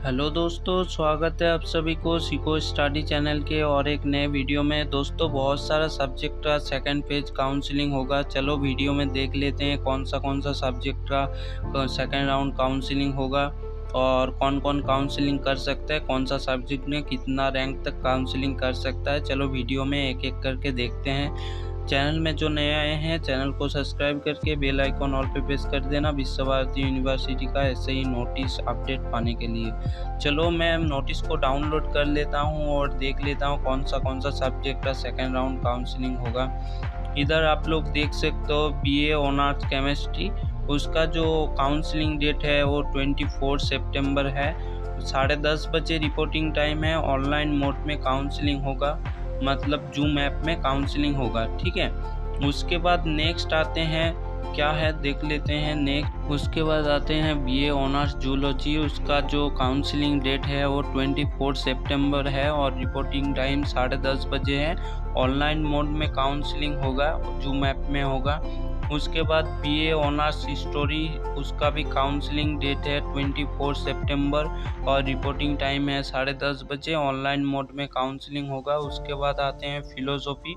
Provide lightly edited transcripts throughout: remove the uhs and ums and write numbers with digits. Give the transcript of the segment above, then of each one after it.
Hello दोस्तों, स्वागत है आप सभी को सीखो स्टडी चैनल के और एक नए वीडियो में। दोस्तों, बहुत सारा सब्जेक्ट का सेकंड पेज काउंसलिंग होगा। चलो वीडियो में देख लेते हैं कौन सा सब्जेक्ट का सेकंड राउंड काउंसलिंग होगा और कौन कौन काउंसलिंग कर सकता है, कौन सा सब्जेक्ट में कितना रैंक तक काउंसलिंग कर सकता है। चलो वीडियो में एक एक करके देखते हैं। चैनल में जो नए आए हैं चैनल को सब्सक्राइब करके बेल आइकॉन ऑल पे प्रेस कर देना विश्व भारती यूनिवर्सिटी का ऐसे ही नोटिस अपडेट पाने के लिए। चलो मैं नोटिस को डाउनलोड कर लेता हूँ और देख लेता हूँ कौन सा सब्जेक्ट का सेकेंड राउंड काउंसलिंग होगा। इधर आप लोग देख सकते हो बीए ऑनर्स केमिस्ट्री, उसका जो काउंसलिंग डेट है वो 24 सितंबर है। 10:30 बजे रिपोर्टिंग टाइम है। ऑनलाइन मोड में काउंसलिंग होगा, मतलब जूम ऐप में काउंसलिंग होगा। ठीक है, उसके बाद नेक्स्ट आते हैं, क्या है देख लेते हैं नेक्स्ट। उसके बाद आते हैं बीए ऑनर्स जूलॉजी, उसका जो काउंसलिंग डेट है वो 24 सितंबर है और रिपोर्टिंग टाइम 10:30 बजे है। ऑनलाइन मोड में काउंसलिंग होगा, जूम ऐप में होगा। उसके बाद बीए ऑनर्स हिस्टोरी, उसका भी काउंसलिंग डेट है 24 सितंबर और रिपोर्टिंग टाइम है 10:30 बजे। ऑनलाइन मोड में काउंसलिंग होगा। उसके बाद आते हैं फिलोसॉफी,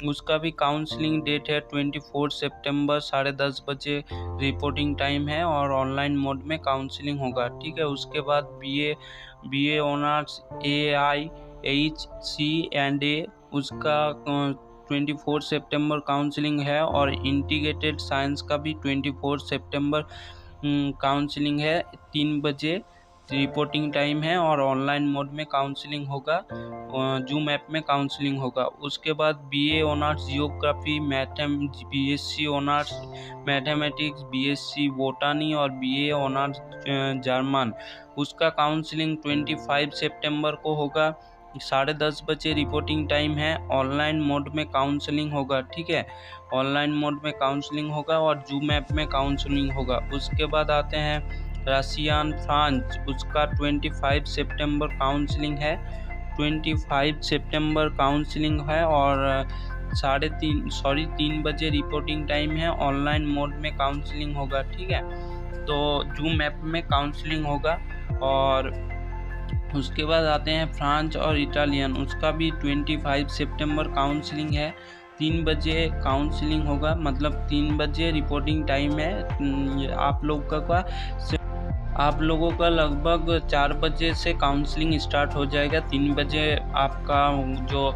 उसका भी काउंसलिंग डेट है 24 सितंबर 10:30 बजे रिपोर्टिंग टाइम है और ऑनलाइन मोड में काउंसलिंग होगा। ठीक है, उसके बाद बीए ऑनर्स AIHC&A, उसका 24 सितंबर काउंसलिंग है और इंटीग्रेटेड साइंस का भी 24 सितंबर काउंसलिंग है। 3 बजे रिपोर्टिंग टाइम है और ऑनलाइन मोड में काउंसलिंग होगा, जूम ऐप में काउंसलिंग होगा। उसके बाद BA honours geography, BSc honours mathematics, BSc बोटानी और बीए ऑनर्स जर्मन, उसका काउंसलिंग 25 सितंबर को होगा। 10:30 बजे रिपोर्टिंग टाइम है। ऑनलाइन मोड में काउंसलिंग होगा। ठीक है, ऑनलाइन मोड में काउंसलिंग होगा और जूम ऐप में काउंसलिंग होगा। उसके बाद आते हैं रशियन फ्रांस, उसका 25 सितंबर काउंसलिंग है। 25 सितंबर काउंसलिंग है और 3 बजे रिपोर्टिंग टाइम है। ऑनलाइन मोड में काउंसलिंग होगा। ठीक है, तो जूम ऐप में काउंसलिंग होगा। और उसके बाद आते हैं फ्रांस और इटालियन, उसका भी 25 सितंबर काउंसलिंग है। 3 बजे काउंसलिंग होगा, मतलब 3 बजे रिपोर्टिंग टाइम है। आप लोगों का लगभग 4 बजे से काउंसलिंग स्टार्ट हो जाएगा। 3 बजे आपका जो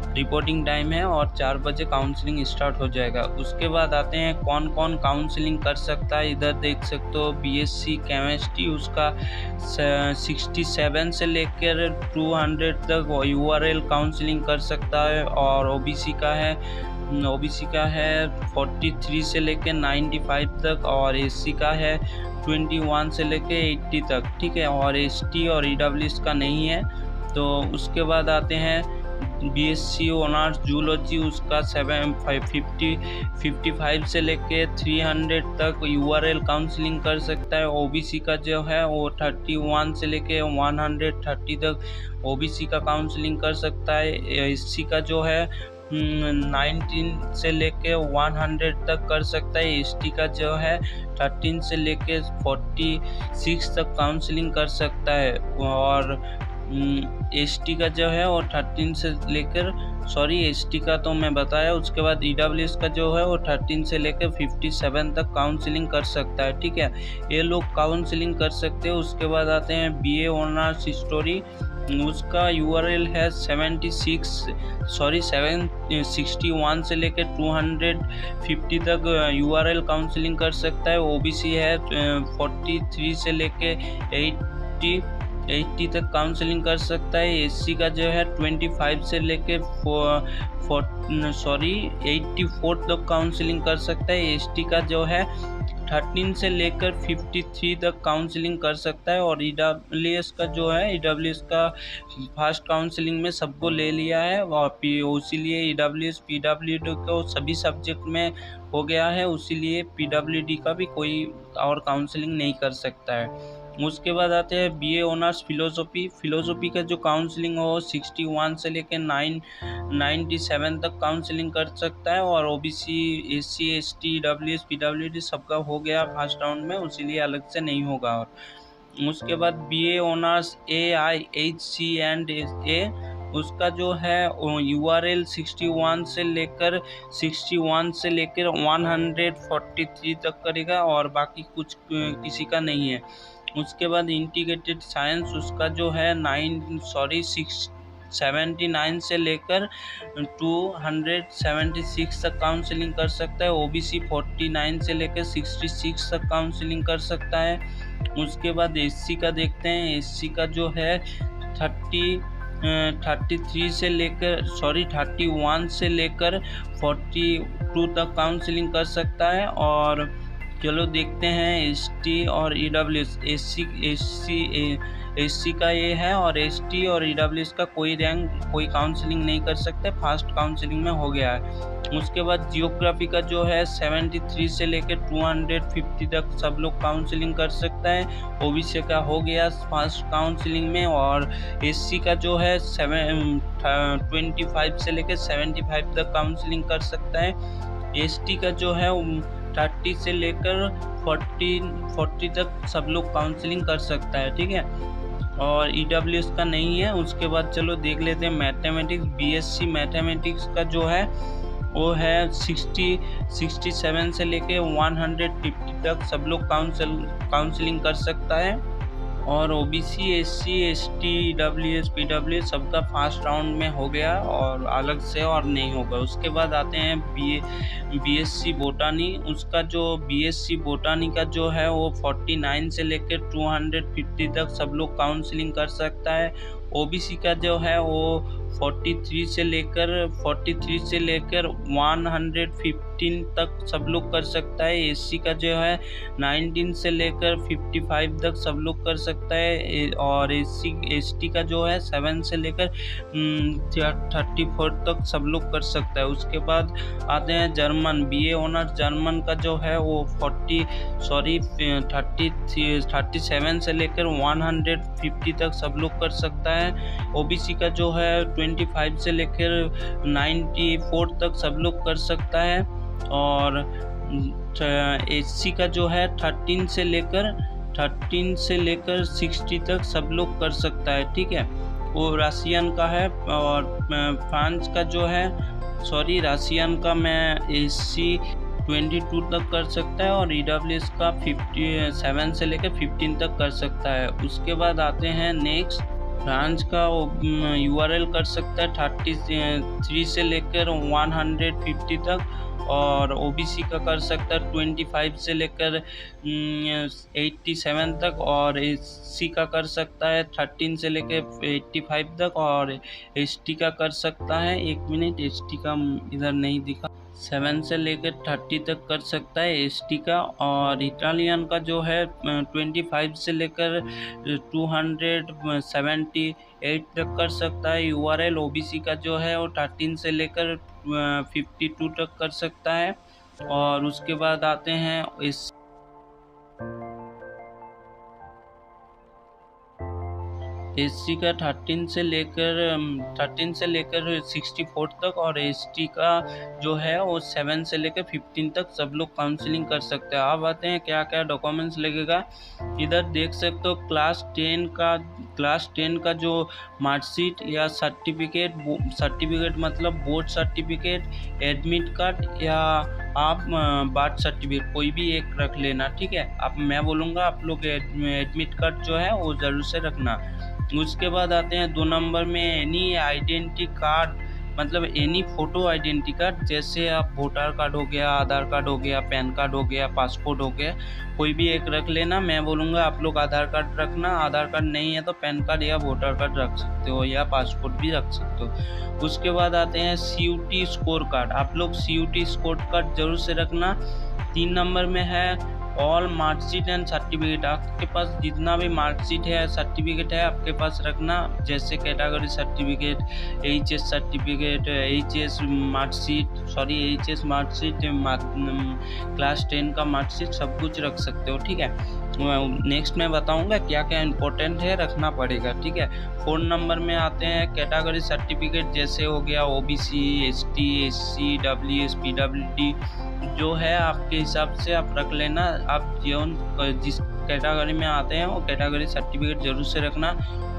रिपोर्टिंग टाइम है और 4 बजे काउंसलिंग स्टार्ट हो जाएगा। उसके बाद आते हैं कौन कौन काउंसलिंग कर सकता है। इधर देख सकते हो बीएससी केमिस्ट्री, उसका 67 से लेकर 200 तक यूआरएल काउंसलिंग कर सकता है। और ओबीसी का है 43 से लेकर 95 तक और एससी का है 21 से लेकर 80 तक। ठीक है, और एसटी और ईडब्ल्यूएस का नहीं है। तो उसके बाद आते हैं बीएससी ऑनर्स जूलॉजी, उसका 55 से लेके 300 तक यूआरएल काउंसलिंग कर सकता है। ओबीसी का जो है वो 31 से लेके 130 तक ओबीसी का काउंसलिंग कर सकता है। एससी का जो है 19 से लेके 100 तक कर सकता है। एसटी का जो है 13 से लेके 46 तक काउंसलिंग कर सकता है। और एसटी का जो है वो 13 से लेकर एसटी का तो मैं बताया। उसके बाद ईडब्ल्यूएस का जो है वो 13 से लेकर 57 तक काउंसलिंग कर सकता है। ठीक है, ये लोग काउंसलिंग कर सकते हैं। उसके बाद आते हैं बीए ऑनर्स हिस्टोरी, उसका यूआरएल है 761 से लेकर 250 तक यूआरएल काउंसलिंग कर सकता है। ओबीसी है 43 से लेकर 80 तक काउंसलिंग कर सकता है। एससी का जो है 25 से लेके 84 तक काउंसलिंग कर सकता है। एसटी का जो है 13 से लेकर 53 तक काउंसलिंग कर सकता है। और ईडब्ल्यूएस का जो है, ईडब्ल्यूएस का फर्स्ट काउंसलिंग में सबको ले लिया है और इसीलिए ईडब्ल्यूएस पीडब्ल्यूडी को सभी सब्जेक्ट में हो गया है, उसीलिए पीडब्ल्यूडी का भी कोई और काउंसलिंग नहीं कर सकता है। उसके बाद आते हैं बीए ऑनर्स फिलोसॉफी का जो काउंसलिंग हो 61 से लेकर 97 तक काउंसलिंग कर सकता है। और OBC, SC, ST, WS, PWD सबका हो गया फर्स्ट राउंड में, इसीलिए अलग से नहीं होगा। और उसके बाद BA honours AIHC and A, उसका जो है URL 61 से लेकर 143 तक करेगा और बाकी कुछ किसी का नहीं है। उसके बाद इंटीग्रेटेड साइंस, उसका जो है 79 से लेकर 276 तक काउंसलिंग कर सकता है। OBC 49 से लेकर 66 तक काउंसलिंग कर सकता है। उसके बाद SC का देखते हैं। SC का जो है 31 से लेकर 42 तक काउंसलिंग कर सकता है। और चलो देखते हैं ST और EWS। SC का ये है और ST और EWS का कोई काउंसलिंग नहीं कर सकते, फास्ट काउंसलिंग में हो गया है। उसके बाद जियोग्राफी का जो है 73 से लेकर 250 तक सब लोग काउंसलिंग कर सकता है। OBC का हो गया फास्ट काउंसलिंग में। और SC का जो है 25 से लेकर 75 तक काउंसलिंग कर सकता है। ST का जो है 30 से लेकर 40 तक सब लोग काउंसलिंग कर सकता है, ठीक है। और EWS का नहीं है। उसके बाद चलो देख लेते हैं मैथमेटिक्स। BSc मैथमेटिक्स का जो है वो है 67 से लेके 150 तक सब लोग काउंसलिंग कर सकता है। और OBC SC ST EWS PWS सबका फास्ट राउंड में हो गया और अलग से और नहीं होगा। उसके बाद आते हैं BSc बोटानी। उसका जो BSc बोटानी का जो है वो 49 से लेकर 250 तक सब लोग काउंसलिंग कर सकता है। OBC का जो है वो 43 से लेकर 115 तक सब लोग कर सकता है। SC का जो है 19 से लेकर 55 तक सब लोग कर सकता है। और ST का जो है 7 से लेकर 34 तक सब लोग कर सकता है। उसके बाद आते हैं जर्मन। BA ऑनर्स जर्मन का जो है वो 37 से लेकर 150 तक सब लोग कर सकता है। OBC का जो है 25 से लेकर 94 तक सब लोग कर सकता है। और SC का जो है 13 से लेकर 60 तक सब लोग कर सकता है, ठीक है। वो रशियन का है। और फ्रांस का जो है रशियन का मैं SC 22 तक कर सकता है और EWS का 57 से लेकर 15 तक कर सकता है। उसके बाद आते हैं नेक्स्ट। फ्रांस का URL कर सकता है 33 से लेकर 150 तक। और OBC का कर सकता है 25 से लेकर 87 तक। और SC का कर सकता है 13 से लेकर 85 तक। और ST का कर सकता है, 1 मिनट, ST का इधर नहीं दिखा, 7 से लेकर 30 तक कर सकता है ST का। और इटालियन का जो है 25 से लेकर 278 तक कर सकता है। URL OBC का जो है वो 13 से लेकर 52 तक कर सकता है। और उसके बाद आते हैं SC का 13 से लेकर 64 तक। और ST का जो है वो 7 से लेकर 15 तक सब लोग काउंसलिंग कर सकते हैं। अब आते हैं क्या क्या डॉक्यूमेंट्स लगेगा। इधर देख सकते हो क्लास 10 का जो मार्कशीट या सर्टिफिकेट मतलब बोर्ड सर्टिफिकेट, एडमिट कार्ड या आप बर्थ सर्टिफिकेट कोई भी एक रख लेना, ठीक है। अब मैं बोलूँगा आप लोग एडमिट कार्ड जो है वो ज़रूर से रखना। उसके बाद आते हैं 2 नंबर में एनी आइडेंटिटी कार्ड मतलब एनी फोटो आइडेंटिटी कार्ड, जैसे आप वोटर कार्ड हो गया, आधार कार्ड हो गया, पैन कार्ड हो गया, पासपोर्ट हो गया, कोई भी एक रख लेना। मैं बोलूँगा आप लोग आधार कार्ड रखना। आधार कार्ड नहीं है तो पैन कार्ड या वोटर कार्ड रख सकते हो या पासपोर्ट भी रख सकते हो। उसके बाद आते हैं CUT स्कोर कार्ड। आप लोग CUT स्कोर कार्ड जरूर से रखना। 3 नंबर में है ऑल मार्कशीट एंड सर्टिफिकेट। आपके पास जितना भी मार्कशीट है, सर्टिफिकेट है, आपके पास रखना। जैसे category certificate, HS certificate, HS marksheet, class 10 का मार्कशीट, सब कुछ रख सकते हो, ठीक है। नेक्स्ट मैं बताऊंगा क्या क्या इंपॉर्टेंट है, रखना पड़ेगा, ठीक है। 4 नंबर में आते हैं कैटेगरी सर्टिफिकेट, जैसे हो गया OBC, ST, SC, WS, PWD, जो है आपके हिसाब से आप रख लेना। आप जिस कैटेगरी में आते हैं वो कैटेगरी सर्टिफिकेट ज़रूर से रखना।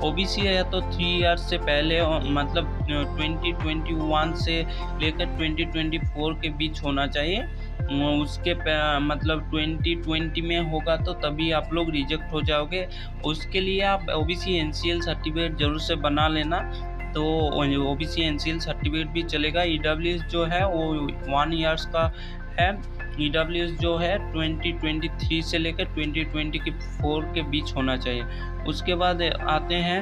ओबीसी है तो 3 ईयर्स से पहले मतलब 2021 से लेकर 2024 के बीच होना चाहिए। उसके मतलब 2020 में होगा तो तभी आप लोग रिजेक्ट हो जाओगे। उसके लिए आप ओबीसी एनसीएल सर्टिफिकेट ज़रूर से बना लेना, तो ओबीसी एनसीएल सर्टिफिकेट भी चलेगा। ईडब्ल्यूएस जो है वो 1 ईयर्स का है। ईडब्ल्यूएस जो है 2023 से लेकर 2024 के बीच होना चाहिए। उसके बाद आते हैं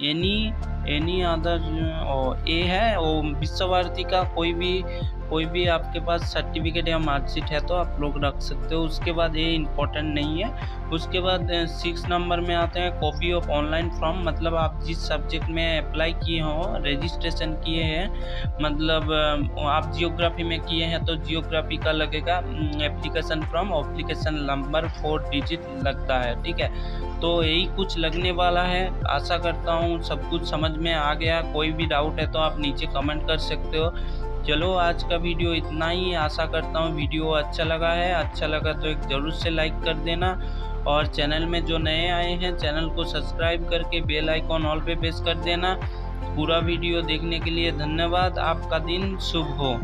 एनी अदर, और ए है वो विश्वभारती का कोई भी आपके पास सर्टिफिकेट या मार्कशीट है तो आप लोग रख सकते हो। उसके बाद ये इम्पोर्टेंट नहीं है। उसके बाद 6 नंबर में आते हैं कॉपी ऑफ ऑनलाइन फॉर्म, मतलब आप जिस सब्जेक्ट में अप्लाई किए हो, रजिस्ट्रेशन किए हैं, मतलब आप जियोग्राफी में किए हैं तो जियोग्राफी का लगेगा application form, application number 4 digit लगता है, ठीक है। तो यही कुछ लगने वाला है। आशा करता हूँ सब कुछ समझ में आ गया। कोई भी डाउट है तो आप नीचे कमेंट कर सकते हो। चलो आज का वीडियो इतना ही। आशा करता हूँ वीडियो अच्छा लगा है। अच्छा लगा तो एक ज़रूर से लाइक कर देना, और चैनल में जो नए आए हैं चैनल को सब्सक्राइब करके बेल आइकॉन ऑल पे प्रेस कर देना। पूरा वीडियो देखने के लिए धन्यवाद। आपका दिन शुभ हो।